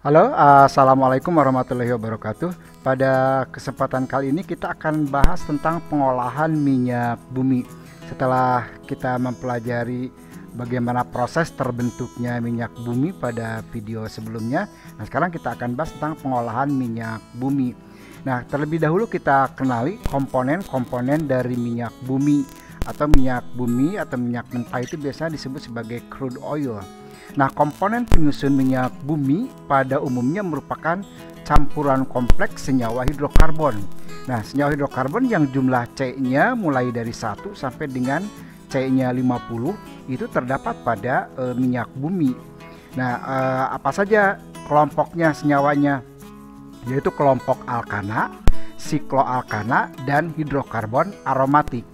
Halo, assalamualaikum warahmatullahi wabarakatuh. Pada kesempatan kali ini kita akan bahas tentang pengolahan minyak bumi. Setelah kita mempelajari bagaimana proses terbentuknya minyak bumi pada video sebelumnya, nah sekarang kita akan bahas tentang pengolahan minyak bumi. Nah, terlebih dahulu kita kenali komponen-komponen dari minyak bumi atau minyak mentah itu biasanya disebut sebagai crude oil. Nah, komponen penyusun minyak bumi pada umumnya merupakan campuran kompleks senyawa hidrokarbon. Nah, senyawa hidrokarbon yang jumlah C-nya mulai dari 1 sampai dengan C-nya 50 itu terdapat pada minyak bumi. Nah, apa saja kelompoknya senyawanya? Yaitu kelompok alkana, sikloalkana, dan hidrokarbon aromatik.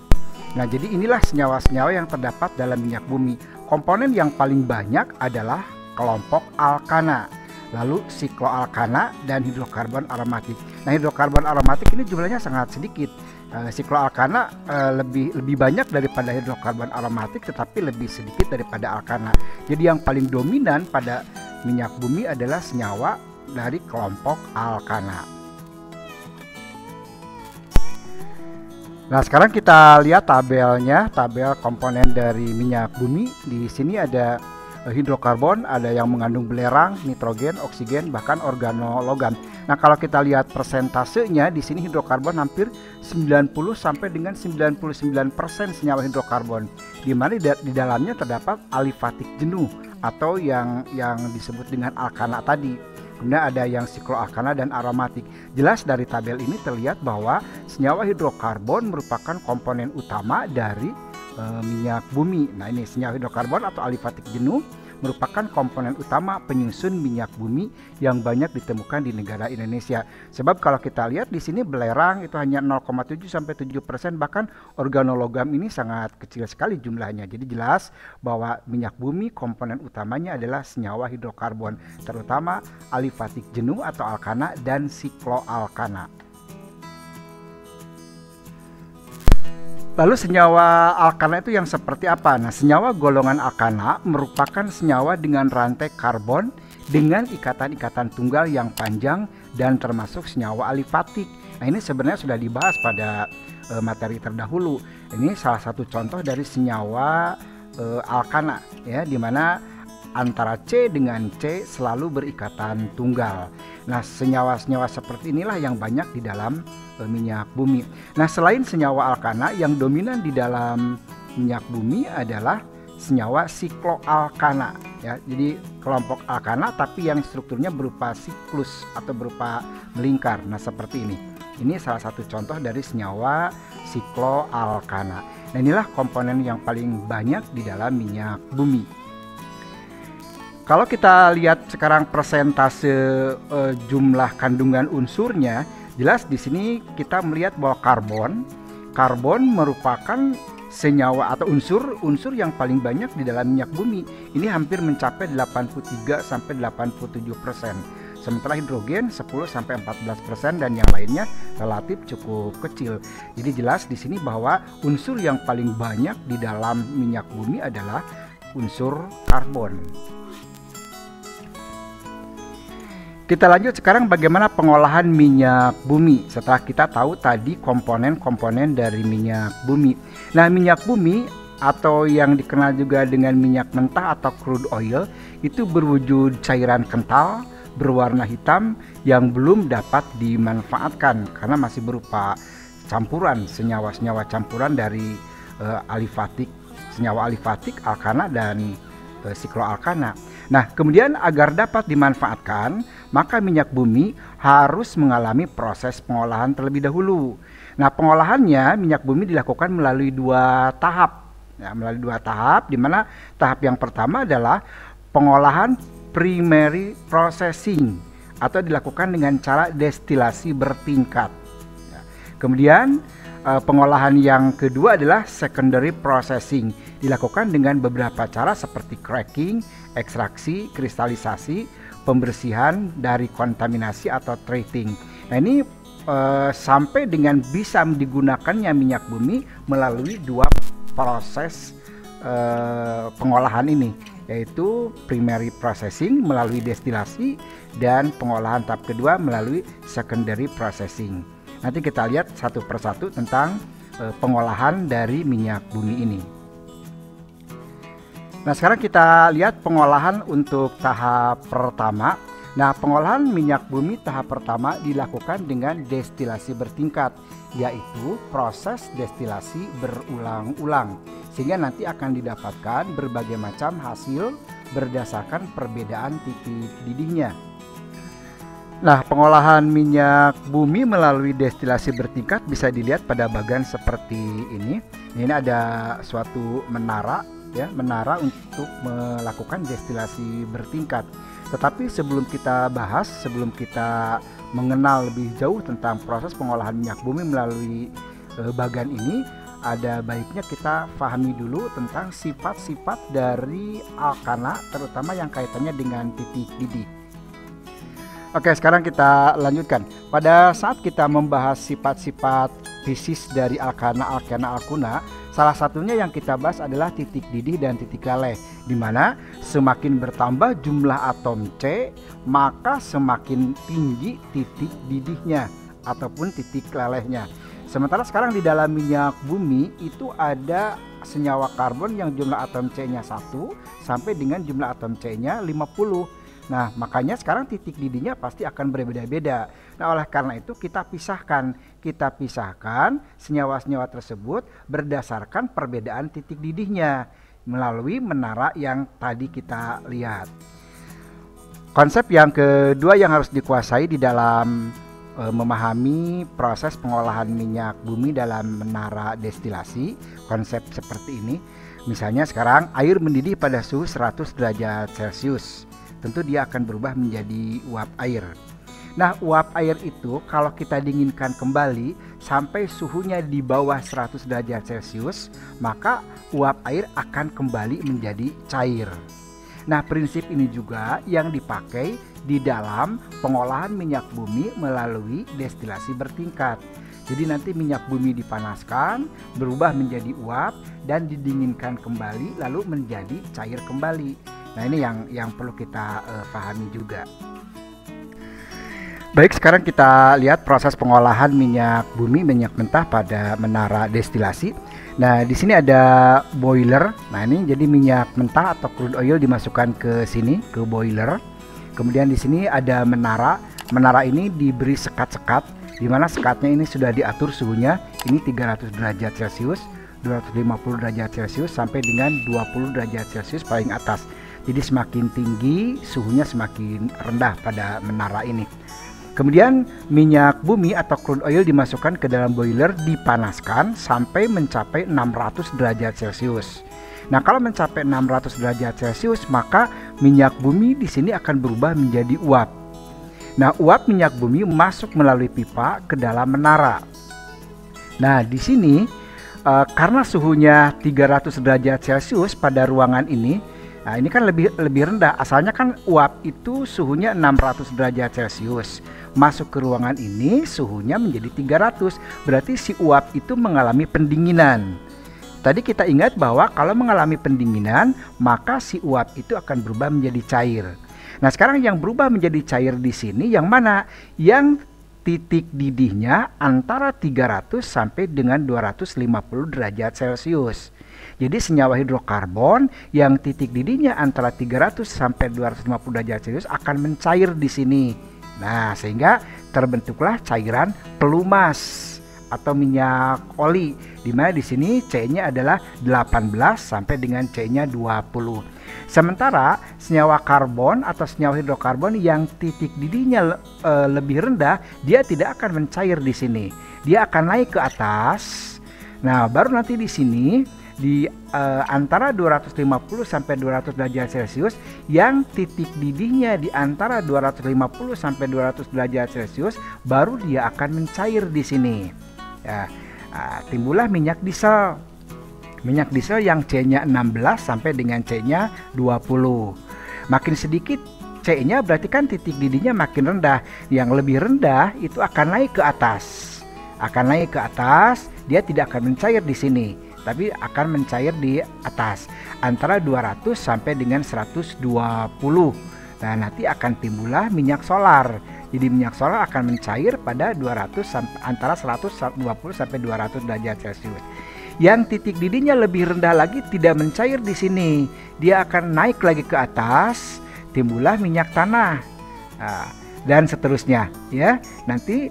Nah, jadi inilah senyawa-senyawa yang terdapat dalam minyak bumi. Komponen yang paling banyak adalah kelompok alkana, lalu sikloalkana dan hidrokarbon aromatik. Nah, hidrokarbon aromatik ini jumlahnya sangat sedikit. Sikloalkana lebih banyak daripada hidrokarbon aromatik, tetapi lebih sedikit daripada alkana. Jadi yang paling dominan pada minyak bumi adalah senyawa dari kelompok alkana. Nah, sekarang kita lihat tabelnya, tabel komponen dari minyak bumi. Di sini ada hidrokarbon, ada yang mengandung belerang, nitrogen, oksigen, bahkan organologam. Nah, kalau kita lihat persentasenya di sini hidrokarbon hampir 90 sampai dengan 99% senyawa hidrokarbon, di mana di dalamnya terdapat alifatik jenuh atau yang disebut dengan alkana tadi. Kemudian ada yang sikloalkana dan aromatik. Jelas dari tabel ini terlihat bahwa senyawa hidrokarbon merupakan komponen utama dari minyak bumi. Nah, ini senyawa hidrokarbon atau alifatik jenuh merupakan komponen utama penyusun minyak bumi yang banyak ditemukan di negara Indonesia. Sebab kalau kita lihat di sini belerang itu hanya 0,7 sampai 7%, bahkan organologam ini sangat kecil sekali jumlahnya. Jadi jelas bahwa minyak bumi komponen utamanya adalah senyawa hidrokarbon, terutama alifatik jenuh atau alkana dan sikloalkana. Lalu senyawa alkana itu yang seperti apa? Nah, senyawa golongan alkana merupakan senyawa dengan rantai karbon dengan ikatan-ikatan tunggal yang panjang dan termasuk senyawa alifatik. Nah, ini sebenarnya sudah dibahas pada materi terdahulu. Ini salah satu contoh dari senyawa alkana, ya, di mana antara C dengan C selalu berikatan tunggal. Nah, senyawa-senyawa seperti inilah yang banyak di dalam minyak bumi. Nah, selain senyawa alkana, yang dominan di dalam minyak bumi adalah senyawa sikloalkana, ya. Jadi kelompok alkana tapi yang strukturnya berupa siklus atau berupa melingkar. Nah, seperti ini. Ini salah satu contoh dari senyawa sikloalkana. Nah, inilah komponen yang paling banyak di dalam minyak bumi. Kalau kita lihat sekarang persentase jumlah kandungan unsurnya, jelas di sini kita melihat bahwa karbon merupakan senyawa atau unsur yang paling banyak di dalam minyak bumi. Ini hampir mencapai 83 sampai 87%. Sementara hidrogen 10 sampai 14% dan yang lainnya relatif cukup kecil. Jadi jelas di sini bahwa unsur yang paling banyak di dalam minyak bumi adalah unsur karbon. Kita lanjut sekarang bagaimana pengolahan minyak bumi. Setelah kita tahu tadi komponen-komponen dari minyak bumi. Nah, minyak bumi atau yang dikenal juga dengan minyak mentah atau crude oil itu berwujud cairan kental berwarna hitam yang belum dapat dimanfaatkan karena masih berupa campuran senyawa-senyawa campuran dari senyawa alifatik, alkana dan sikloalkana. Nah, kemudian agar dapat dimanfaatkan, maka minyak bumi harus mengalami proses pengolahan terlebih dahulu. Nah, pengolahannya minyak bumi dilakukan melalui dua tahap. Ya, melalui dua tahap, di mana tahap yang pertama adalah pengolahan primary processing atau dilakukan dengan cara destilasi bertingkat. Ya. Kemudian pengolahan yang kedua adalah secondary processing, dilakukan dengan beberapa cara seperti cracking, ekstraksi, kristalisasi, pembersihan dari kontaminasi atau treating. Nah, ini sampai dengan bisa digunakannya minyak bumi melalui dua proses pengolahan ini, yaitu primary processing melalui destilasi dan pengolahan tahap kedua melalui secondary processing. Nanti kita lihat satu persatu tentang pengolahan dari minyak bumi ini. Nah, sekarang kita lihat pengolahan untuk tahap pertama. Nah, pengolahan minyak bumi tahap pertama dilakukan dengan destilasi bertingkat, yaitu proses destilasi berulang-ulang, sehingga nanti akan didapatkan berbagai macam hasil berdasarkan perbedaan titik didihnya. Nah, pengolahan minyak bumi melalui destilasi bertingkat bisa dilihat pada bagian seperti ini. Ini ada suatu menara, ya, menara untuk melakukan destilasi bertingkat. Tetapi sebelum kita bahas, sebelum kita mengenal lebih jauh tentang proses pengolahan minyak bumi melalui bagian ini, ada baiknya kita pahami dulu tentang sifat-sifat dari alkana, terutama yang kaitannya dengan titik didih. Oke, sekarang kita lanjutkan. Pada saat kita membahas sifat-sifat fisis dari alkana alkuna, salah satunya yang kita bahas adalah titik didih dan titik leleh, di mana semakin bertambah jumlah atom C, maka semakin tinggi titik didihnya ataupun titik lelehnya. Sementara sekarang di dalam minyak bumi itu ada senyawa karbon yang jumlah atom C-nya 1 sampai dengan jumlah atom C-nya 50. Nah, makanya sekarang titik didihnya pasti akan berbeda-beda. Nah, oleh karena itu kita pisahkan senyawa-senyawa tersebut berdasarkan perbedaan titik didihnya melalui menara yang tadi kita lihat. Konsep yang kedua yang harus dikuasai di dalam memahami proses pengolahan minyak bumi dalam menara destilasi, konsep seperti ini. Misalnya sekarang air mendidih pada suhu 100 derajat Celcius. Tentu dia akan berubah menjadi uap air. Nah, uap air itu kalau kita dinginkan kembali sampai suhunya di bawah 100 derajat Celcius, maka uap air akan kembali menjadi cair. Nah, prinsip ini juga yang dipakai di dalam pengolahan minyak bumi melalui destilasi bertingkat. Jadi nanti minyak bumi dipanaskan, berubah menjadi uap dan didinginkan kembali lalu menjadi cair kembali. Nah, ini yang perlu kita pahami juga. Baik, sekarang kita lihat proses pengolahan minyak bumi, minyak mentah pada menara destilasi. Nah, di sini ada boiler. Nah, ini jadi minyak mentah atau crude oil dimasukkan ke sini, ke boiler. Kemudian di sini ada menara. Menara ini diberi sekat-sekat, di mana sekatnya ini sudah diatur suhunya. Ini 300 derajat Celcius, 250 derajat Celcius sampai dengan 20 derajat Celcius paling atas. Jadi semakin tinggi suhunya semakin rendah pada menara ini. Kemudian minyak bumi atau crude oil dimasukkan ke dalam boiler, dipanaskan sampai mencapai 600 derajat Celcius. Nah, kalau mencapai 600 derajat Celcius, maka minyak bumi di sini akan berubah menjadi uap. Nah, uap minyak bumi masuk melalui pipa ke dalam menara. Nah, di sini karena suhunya 300 derajat Celcius pada ruangan ini, nah ini kan lebih rendah. Asalnya kan uap itu suhunya 600 derajat Celcius. Masuk ke ruangan ini suhunya menjadi 300. Berarti si uap itu mengalami pendinginan. Tadi kita ingat bahwa kalau mengalami pendinginan, maka si uap itu akan berubah menjadi cair. Nah, sekarang yang berubah menjadi cair di sini yang mana? Yang titik didihnya antara 300 sampai dengan 250 derajat Celcius. Jadi senyawa hidrokarbon yang titik didihnya antara 300 sampai 250 derajat Celcius akan mencair di sini. Nah, sehingga terbentuklah cairan pelumas atau minyak oli, di mana di sini C-nya adalah 18 sampai dengan C-nya 20. Sementara senyawa karbon atau senyawa hidrokarbon yang titik didihnya lebih rendah, dia tidak akan mencair di sini. Dia akan naik ke atas. Nah, baru nanti di sini di antara 250 sampai 200 derajat Celcius, yang titik didihnya di antara 250 sampai 200 derajat Celcius, baru dia akan mencair di sini. Ya, timbullah minyak diesel. Minyak diesel yang C-nya 16 sampai dengan C-nya 20. Makin sedikit C-nya berarti kan titik didihnya makin rendah. Yang lebih rendah itu akan naik ke atas. Akan naik ke atas, dia tidak akan mencair di sini. tapi akan mencair di atas antara 200 sampai dengan 120. Nah, nanti akan timbullah minyak solar. Jadi minyak solar akan mencair pada 200 antara 120 sampai 200 derajat Celcius. Yang titik didihnya lebih rendah lagi tidak mencair di sini. Dia akan naik lagi ke atas, timbullah minyak tanah. Nah, dan seterusnya ya. Nanti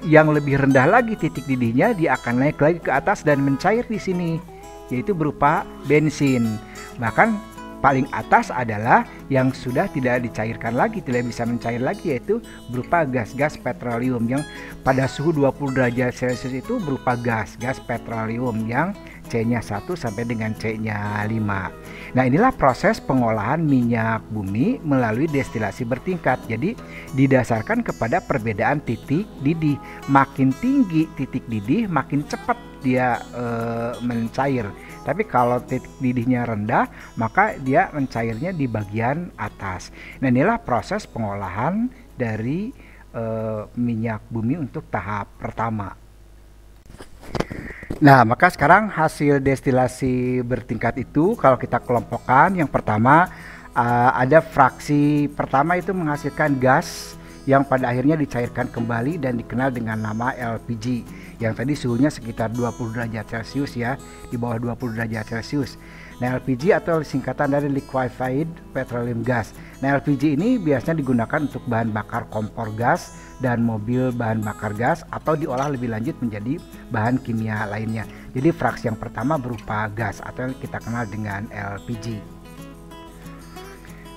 yang lebih rendah lagi titik didihnya, dia akan naik lagi ke atas dan mencair di sini, yaitu berupa bensin. Bahkan paling atas adalah yang sudah tidak dicairkan lagi, tidak bisa mencair lagi, yaitu berupa gas-gas petroleum yang pada suhu 20 derajat Celcius itu berupa gas petroleum yang C-nya 1 sampai dengan C-nya 5. Nah, inilah proses pengolahan minyak bumi melalui destilasi bertingkat. Jadi didasarkan kepada perbedaan titik didih. Makin tinggi titik didih, makin cepat dia mencair. Tapi kalau titik didihnya rendah, maka dia mencairnya di bagian atas. Nah, inilah proses pengolahan dari minyak bumi untuk tahap pertama. Nah, maka sekarang hasil destilasi bertingkat itu kalau kita kelompokkan, yang pertama ada fraksi pertama itu menghasilkan gas yang pada akhirnya dicairkan kembali dan dikenal dengan nama LPG. Yang tadi suhunya sekitar 20 derajat Celcius ya, di bawah 20 derajat Celcius. Nah, LPG atau singkatan dari liquefied petroleum gas. Nah, LPG ini biasanya digunakan untuk bahan bakar kompor gas dan mobil bahan bakar gas, atau diolah lebih lanjut menjadi bahan kimia lainnya. Jadi fraksi yang pertama berupa gas atau yang kita kenal dengan LPG.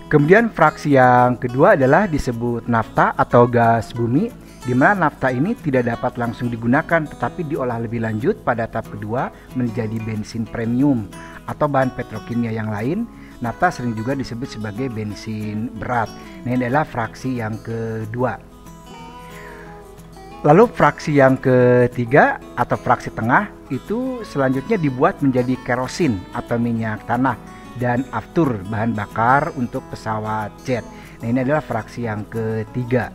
Kemudian fraksi yang kedua adalah disebut nafta atau gas bumi, di mana nafta ini tidak dapat langsung digunakan tetapi diolah lebih lanjut pada tahap kedua menjadi bensin premium atau bahan petrokimia yang lain. Nafta sering juga disebut sebagai bensin berat. Nah, ini adalah fraksi yang kedua. Lalu fraksi yang ketiga atau fraksi tengah itu selanjutnya dibuat menjadi kerosin atau minyak tanah dan aftur, bahan bakar untuk pesawat jet. Nah, ini adalah fraksi yang ketiga.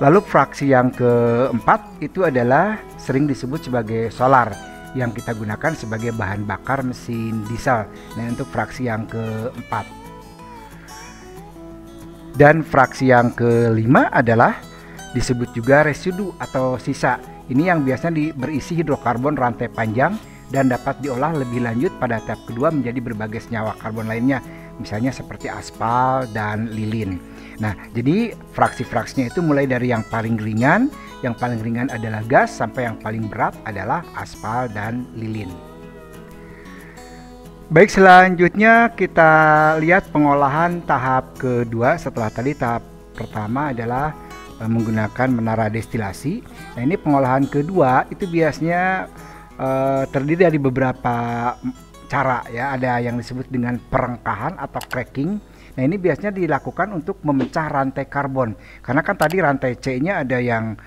Lalu fraksi yang keempat itu adalah sering disebut sebagai solar yang kita gunakan sebagai bahan bakar mesin diesel. Nah, untuk fraksi yang keempat. Dan fraksi yang kelima adalah disebut juga residu atau sisa. Ini yang biasanya berisi hidrokarbon rantai panjang dan dapat diolah lebih lanjut pada tahap kedua menjadi berbagai senyawa karbon lainnya, misalnya seperti aspal dan lilin. Nah, jadi fraksi-fraksinya itu mulai dari yang paling ringan adalah gas, sampai yang paling berat adalah aspal dan lilin. Baik, selanjutnya kita lihat pengolahan tahap kedua. Setelah tadi tahap pertama adalah menggunakan menara destilasi. Nah, ini pengolahan kedua itu biasanya terdiri dari beberapa cara ya. Ada yang disebut dengan perengkahan atau cracking. Nah, ini biasanya dilakukan untuk memecah rantai karbon. Karena kan tadi rantai C-nya ada yang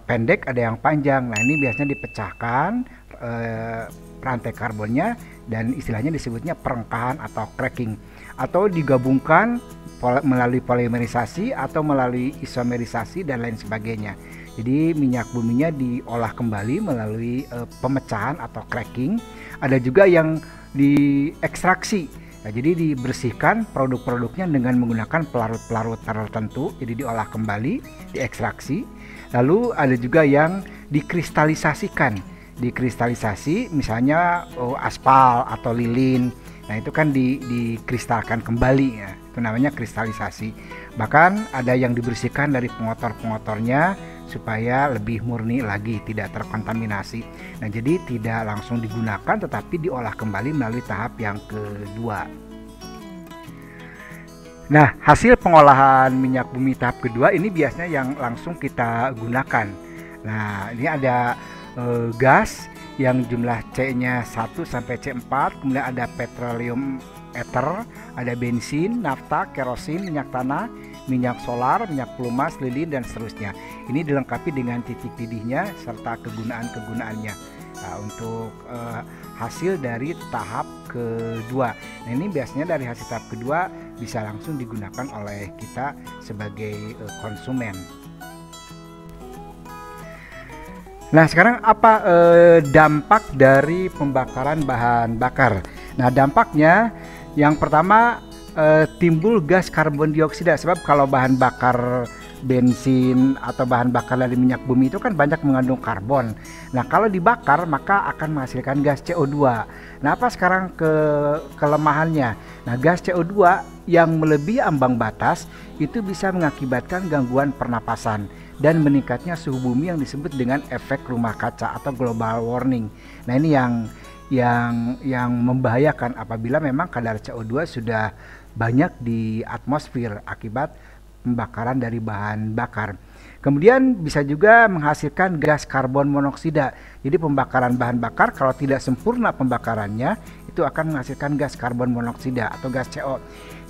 pendek, ada yang panjang. Nah, ini biasanya dipecahkan rantai karbonnya dan istilahnya disebutnya perengkahan atau cracking. Atau digabungkan melalui polimerisasi atau melalui isomerisasi dan lain sebagainya. Jadi minyak buminya diolah kembali melalui pemecahan atau cracking. Ada juga yang diekstraksi. Nah, jadi dibersihkan produk-produknya dengan menggunakan pelarut-pelarut tertentu. Jadi diolah kembali, diekstraksi. Lalu ada juga yang dikristalisasikan. Dikristalisasi misalnya aspal atau lilin. Nah, itu kan dikristalkan kembali ya. Itu namanya kristalisasi. Bahkan ada yang dibersihkan dari pengotor-pengotornya supaya lebih murni lagi, tidak terkontaminasi. Nah, jadi tidak langsung digunakan tetapi diolah kembali melalui tahap yang kedua. Nah, hasil pengolahan minyak bumi tahap kedua ini biasanya yang langsung kita gunakan. Nah, ini ada gas yang jumlah C-nya 1 sampai C4, kemudian ada petroleum ether, ada bensin, nafta, kerosin, minyak tanah, minyak solar, minyak pelumas, lilin, dan seterusnya. Ini dilengkapi dengan titik didihnya serta kegunaan-kegunaannya. Nah, untuk hasil dari tahap kedua. Nah, ini biasanya dari hasil tahap kedua bisa langsung digunakan oleh kita sebagai konsumen. Nah, sekarang apa dampak dari pembakaran bahan bakar? Nah, dampaknya yang pertama timbul gas karbon dioksida, sebab kalau bahan bakar bensin atau bahan bakar dari minyak bumi itu kan banyak mengandung karbon. Nah, kalau dibakar maka akan menghasilkan gas CO2. Nah, apa sekarang kelemahannya? Nah, gas CO2 yang melebihi ambang batas itu bisa mengakibatkan gangguan pernapasan dan meningkatnya suhu bumi yang disebut dengan efek rumah kaca atau global warming. Nah, ini yang membahayakan apabila memang kadar CO2 sudah banyak di atmosfer akibat pembakaran dari bahan bakar. Kemudian bisa juga menghasilkan gas karbon monoksida. Jadi pembakaran bahan bakar kalau tidak sempurna pembakarannya itu akan menghasilkan gas karbon monoksida atau gas CO.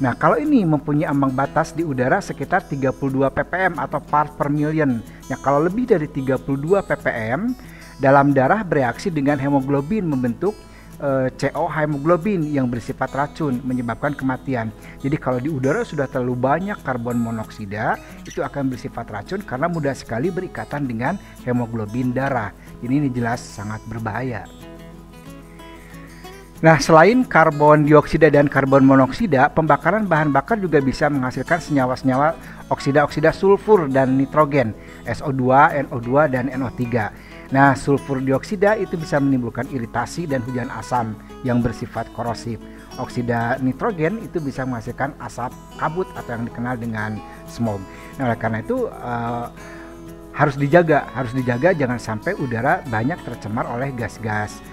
Nah, kalau ini mempunyai ambang batas di udara sekitar 32 ppm atau part per million. Ya, kalau lebih dari 32 ppm dalam darah bereaksi dengan hemoglobin membentuk CO hemoglobin yang bersifat racun menyebabkan kematian. Jadi kalau di udara sudah terlalu banyak karbon monoksida itu akan bersifat racun karena mudah sekali berikatan dengan hemoglobin darah. Ini jelas sangat berbahaya. Nah, selain karbon dioksida dan karbon monoksida, pembakaran bahan bakar juga bisa menghasilkan senyawa-senyawa oksida-oksida sulfur dan nitrogen, SO2, NO2, dan NO3. Nah, sulfur dioksida itu bisa menimbulkan iritasi dan hujan asam yang bersifat korosif. Oksida nitrogen itu bisa menghasilkan asap kabut atau yang dikenal dengan smog. Nah, oleh karena itu harus dijaga jangan sampai udara banyak tercemar oleh gas-gas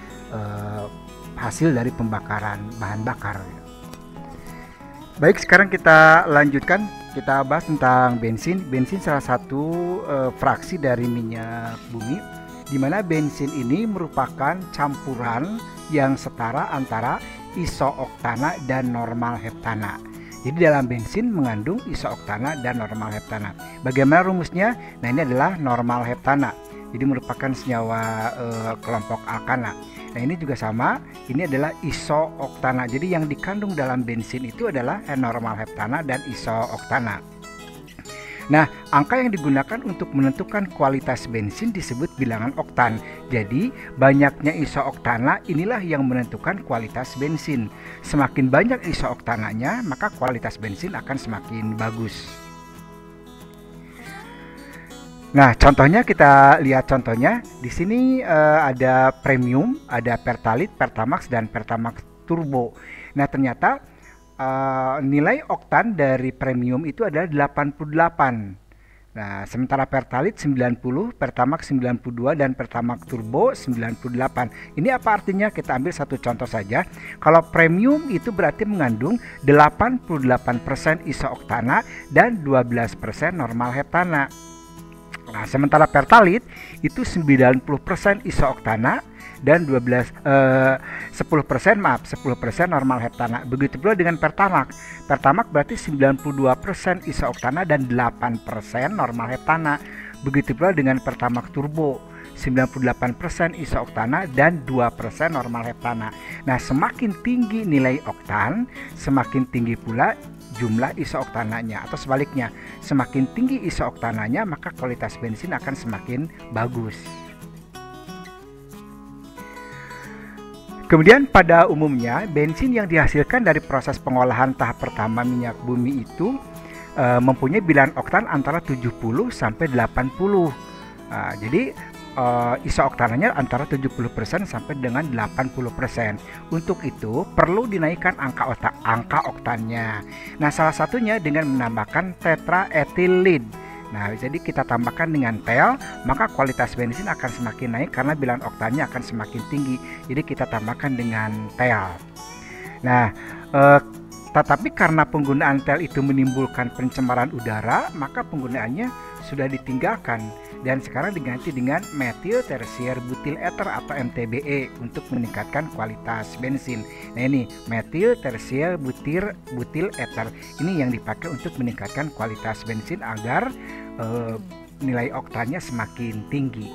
hasil dari pembakaran bahan bakar. Baik, sekarang kita lanjutkan, kita bahas tentang bensin. Bensin salah satu fraksi dari minyak bumi, di mana bensin ini merupakan campuran yang setara antara isooktana dan normal heptana. Jadi dalam bensin mengandung isooktana dan normal heptana. Bagaimana rumusnya? Nah, ini adalah normal heptana. Jadi merupakan senyawa kelompok alkana. Nah, ini juga sama, ini adalah isooktana. Jadi yang dikandung dalam bensin itu adalah normal heptana dan isooktana. Nah, angka yang digunakan untuk menentukan kualitas bensin disebut bilangan oktan. Jadi, banyaknya isooktana inilah yang menentukan kualitas bensin. Semakin banyak isooktananya, maka kualitas bensin akan semakin bagus. Nah, contohnya kita lihat contohnya. Di sini ada premium, ada pertalite, pertamax, dan pertamax turbo. Nah, ternyata nilai oktan dari premium itu adalah 88. Nah, sementara pertalite 90, pertamax 92, dan pertamax turbo 98. Ini apa artinya? Kita ambil satu contoh saja. Kalau premium itu berarti mengandung 88% isooktana dan 12% normal heptana. Nah, sementara pertalite itu 90% isooktana dan 10% normal heptana. Begitu pula dengan pertamax. Pertamax berarti 92% isooktana dan 8% normal heptana. Begitu pula dengan pertamax turbo, 98% isooktana dan 2% normal heptana. Nah, semakin tinggi nilai oktan, semakin tinggi pula jumlah isooktananya, atau sebaliknya, semakin tinggi isooktananya maka kualitas bensin akan semakin bagus. Kemudian pada umumnya bensin yang dihasilkan dari proses pengolahan tahap pertama minyak bumi itu mempunyai bilangan oktan antara 70 sampai 80. Jadi isooktananya antara 70% sampai dengan 80%. Untuk itu perlu dinaikkan angka oktannya. Nah, salah satunya dengan menambahkan tetraethyllead. Nah, jadi kita tambahkan dengan tel, maka kualitas bensin akan semakin naik karena bilangan oktannya akan semakin tinggi. Jadi kita tambahkan dengan tel. Nah, tetapi karena penggunaan tel itu menimbulkan pencemaran udara, maka penggunaannya sudah ditinggalkan dan sekarang diganti dengan metil tersier butil ether atau MTBE untuk meningkatkan kualitas bensin. Nah, ini metil tersier butil ether ini yang dipakai untuk meningkatkan kualitas bensin agar nilai oktannya semakin tinggi.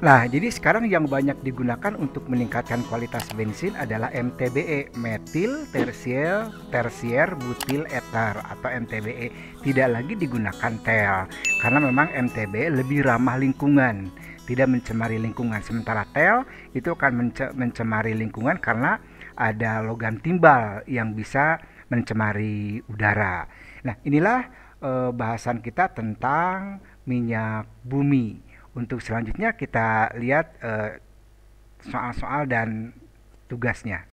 Nah, jadi sekarang yang banyak digunakan untuk meningkatkan kualitas bensin adalah MTBE, metil tersier butil ether atau MTBE. Tidak lagi digunakan TEL karena memang MTBE lebih ramah lingkungan, tidak mencemari lingkungan. Sementara TEL itu akan mencemari lingkungan karena ada logam timbal yang bisa mencemari udara. Nah, inilah bahasan kita tentang minyak bumi. Untuk selanjutnya kita lihat soal-soal dan tugasnya.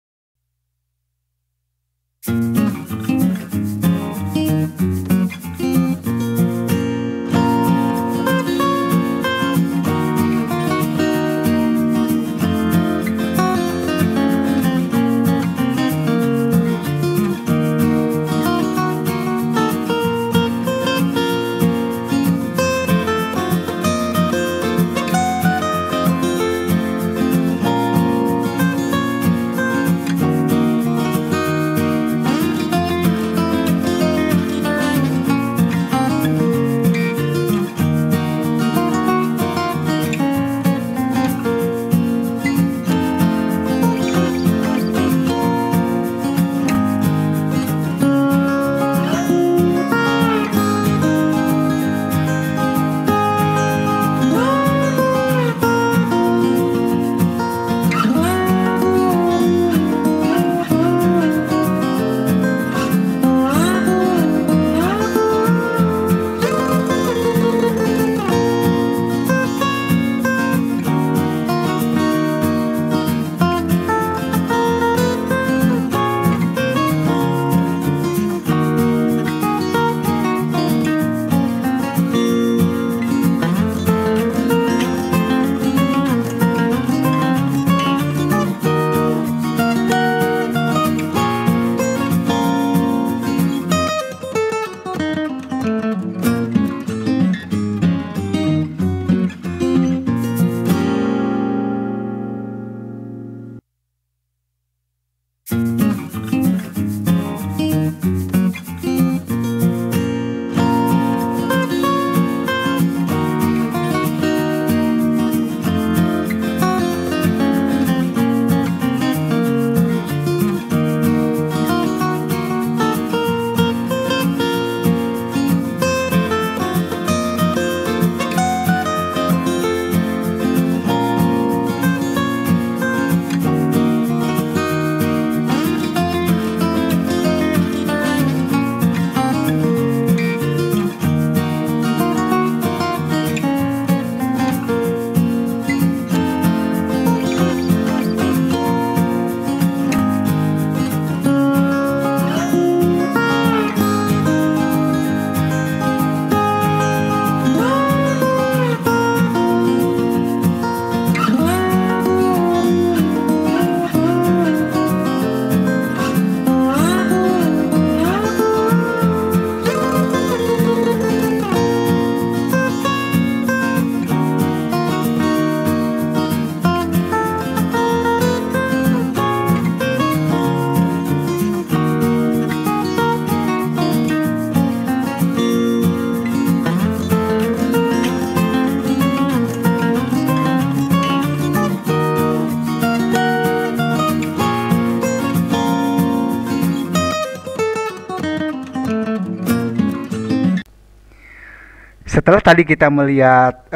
Setelah tadi kita melihat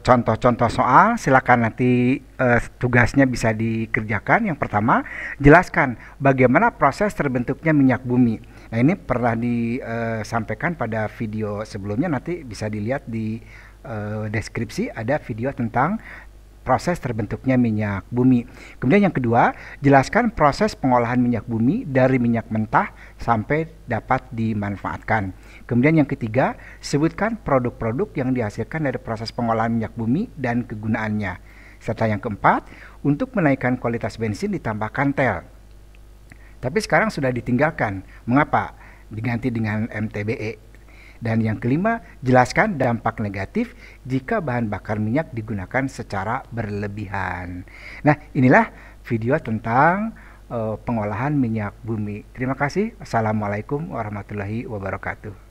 contoh-contoh soal, silakan nanti tugasnya bisa dikerjakan. Yang pertama, jelaskan bagaimana proses terbentuknya minyak bumi. Nah, ini pernah disampaikan pada video sebelumnya, nanti bisa dilihat di deskripsi, ada video tentang proses terbentuknya minyak bumi. Kemudian yang kedua, jelaskan proses pengolahan minyak bumi dari minyak mentah sampai dapat dimanfaatkan. Kemudian yang ketiga, sebutkan produk-produk yang dihasilkan dari proses pengolahan minyak bumi dan kegunaannya. Serta yang keempat, untuk menaikkan kualitas bensin ditambahkan TEL. Tapi sekarang sudah ditinggalkan. Mengapa? Diganti dengan MTBE. Dan yang kelima, jelaskan dampak negatif jika bahan bakar minyak digunakan secara berlebihan. Nah, inilah video tentang pengolahan minyak bumi. Terima kasih. Assalamualaikum warahmatullahi wabarakatuh.